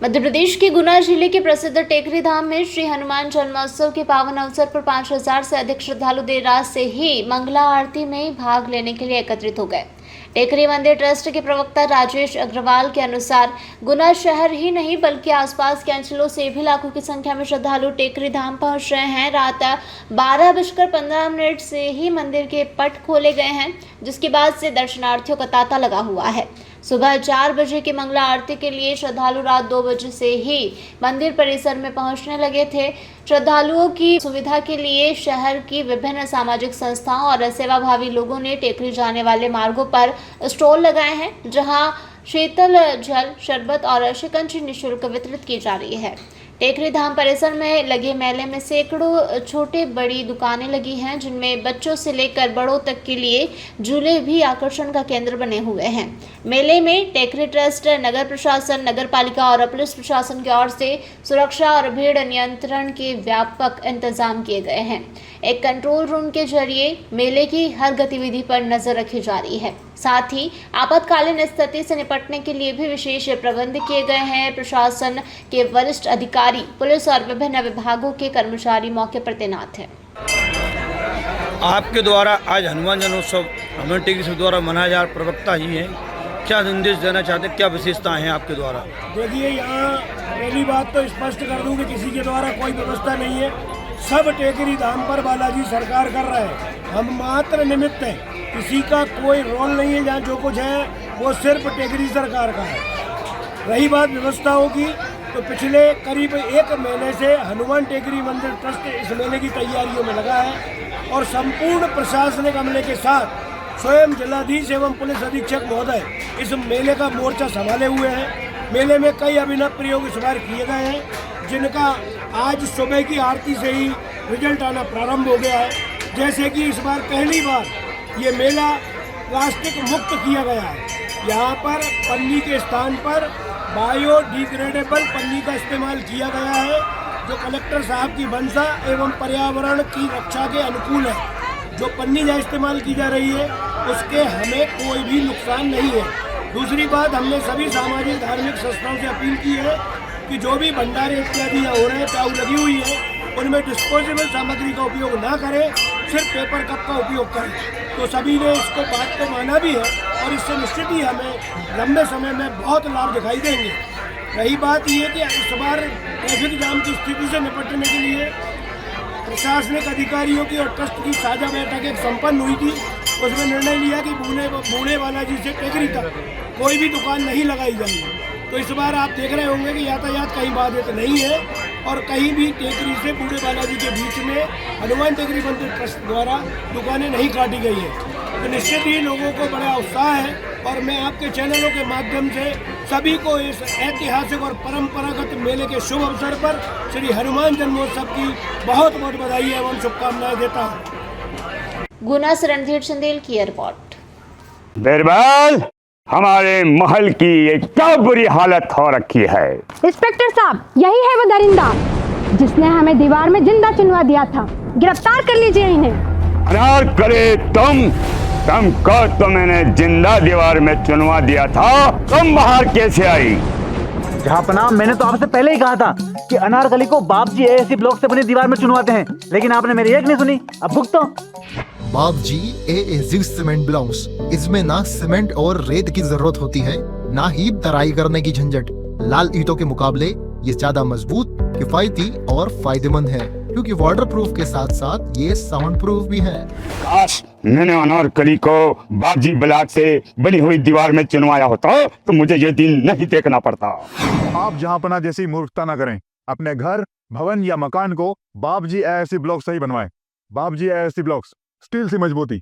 मध्य प्रदेश के गुना जिले के प्रसिद्ध टेकरी धाम में श्री हनुमान जन्मोत्सव के पावन अवसर पर 5,000 से अधिक श्रद्धालु देर रात से ही मंगला आरती में भाग लेने के लिए एकत्रित हो गए। टेकरी मंदिर ट्रस्ट के प्रवक्ता राजेश अग्रवाल के अनुसार गुना शहर ही नहीं बल्कि आसपास के अंचलों से भी लाखों की संख्या में श्रद्धालु टेकरी धाम पहुंच रहे हैं। रात 12:15 से ही मंदिर के पट खोले गए हैं, जिसके बाद से दर्शनार्थियों का तांता लगा हुआ है। सुबह 4 बजे की मंगला आरती के लिए श्रद्धालु रात 2 बजे से ही मंदिर परिसर में पहुंचने लगे थे। श्रद्धालुओं की सुविधा के लिए शहर की विभिन्न सामाजिक संस्थाओं और सेवाभावी लोगों ने टेकरी जाने वाले मार्गों पर स्टॉल लगाए हैं, जहां शीतल जल, शरबत और शिकंजी निःशुल्क वितरित की जा रही है। टेकरी धाम परिसर में लगे मेले में सैकड़ों छोटे बड़ी दुकानें लगी हैं, जिनमें बच्चों से लेकर बड़ों तक के लिए झूले भी आकर्षण का केंद्र बने हुए हैं। मेले में टेकरी ट्रस्ट, नगर प्रशासन, नगर पालिका और पुलिस प्रशासन की ओर से सुरक्षा और भीड़ नियंत्रण के व्यापक इंतजाम किए गए हैं। एक कंट्रोल रूम के जरिए मेले की हर गतिविधि पर नजर रखी जा रही है। साथ ही आपातकालीन स्थिति से निपटने के लिए भी विशेष प्रबंध किए गए हैं। प्रशासन के वरिष्ठ अधिकारी, पुलिस और विभिन्न विभागों के कर्मचारी मौके पर तैनात हैं। आपके द्वारा आज हनुमान जन्मोत्सव हनुमान टेकरी से द्वारा मनाया जा रहा, प्रवक्ता जी हैं, क्या संदेश देना चाहते हैं, क्या विशेषताएं हैं आपके द्वारा? देखिए, यहाँ पहली बात तो स्पष्ट कर दूं कि किसी के द्वारा कोई व्यवस्था नहीं है। सब टेकरी धाम पर बालाजी सरकार कर रहे हैं, हम मात्र निमित्त हैं। किसी का कोई रोल नहीं है। जहाँ जो कुछ है वो सिर्फ टेकरी सरकार का है। रही बात व्यवस्थाओं की, तो पिछले करीब 1 महीने से हनुमान टेकरी मंदिर ट्रस्ट इस मेले की तैयारियों में लगा है और संपूर्ण प्रशासनिक अमले के साथ स्वयं जिलाधीश एवं पुलिस अधीक्षक महोदय इस मेले का मोर्चा संभाले हुए हैं। मेले में कई अभिनव प्रयोग इस बार किए गए हैं, जिनका आज सुबह की आरती से ही रिजल्ट आना प्रारंभ हो गया है। जैसे कि इस बार पहली बार ये मेला प्लास्टिक मुक्त किया गया है। यहाँ पर पन्नी के स्थान पर बायोडिग्रेडेबल पन्नी का इस्तेमाल किया गया है, जो कलेक्टर साहब की मंशा एवं पर्यावरण की रक्षा के अनुकूल है। जो पन्नी जहाँ इस्तेमाल की जा रही है उसके हमें कोई भी नुकसान नहीं है। दूसरी बात, हमने सभी सामाजिक धार्मिक संस्थाओं से अपील की है कि जो भी भंडारे इत्यादि यहाँ हो रहे हैं, चाउ लगी हुई है, उनमें डिस्पोजेबल सामग्री का उपयोग ना करें, सिर्फ पेपर कप का उपयोग करें। तो सभी ने इसको बात को माना भी है और इससे निश्चित ही हमें लंबे समय में बहुत लाभ दिखाई देंगे। रही बात ये कि इस बार ट्रैफिक जाम की स्थिति से निपटने के लिए प्रशासनिक अधिकारियों की और ट्रस्ट की साझा बैठक एक संपन्न हुई थी। उसमें निर्णय लिया कि बूढ़े बालाजी से टेकरी तक कोई भी दुकान नहीं लगाई जाएगी। तो इस बार आप देख रहे होंगे कि यातायात कहीं बाधित नहीं है और कहीं भी टेकरी से बूढ़े बालाजी के बीच में हनुमान टेकरी मंदिर ट्रस्ट द्वारा दुकानें नहीं काटी गई है। तो निश्चित ही लोगों को बड़ा उत्साह है और मैं आपके चैनलों के माध्यम से सभी को इस ऐतिहासिक और परंपरागत मेले के शुभ अवसर पर श्री हनुमान जन्मोत्सव की बहुत बहुत बधाई एवं शुभकामनाएं देता हूँ। गुना से रणधीर चंदेल की रिपोर्ट। बिरबल, हमारे महल की ये क्या बुरी हालत हो रखी है। इंस्पेक्टर साहब, यही है वो दरिंदा जिसने हमें दीवार में जिंदा चुनवा दिया था। गिरफ्तार कर लीजिए इन्हें। अनार करे तुमको तो मैंने जिंदा दीवार में चुनवा दिया था, तुम बाहर कैसे आई? जहां मैंने तो आपसे पहले ही कहा था कि अनारकली को बाप जी एएसी ब्लॉक से बनी दीवार में चुनवाते हैं, लेकिन आपने मेरी एक नहीं सुनी। अब भुगतो। बाप जी एएसी सीमेंट ब्लॉक्स, इसमें ना सीमेंट और रेत की जरूरत होती है, ना ही तराई करने की झंझट। लाल ईंटों के मुकाबले ये ज्यादा मजबूत, किफायती और फायदेमंद है, क्योंकि वाटर प्रूफ के साथ साथ ये साउंड प्रूफ भी है। काश मैंने अनारकली को बाजी ब्लॉक से बनी हुई दीवार में चुनवाया होता तो मुझे ये दिन नहीं देखना पड़ता। आप जहांपना जैसी मूर्खता न करें। अपने घर, भवन या मकान को बाप जी एएसी ब्लॉक से ही बनवाएं। बाप जी एएसी ब्लॉक्स, स्टील से मजबूती।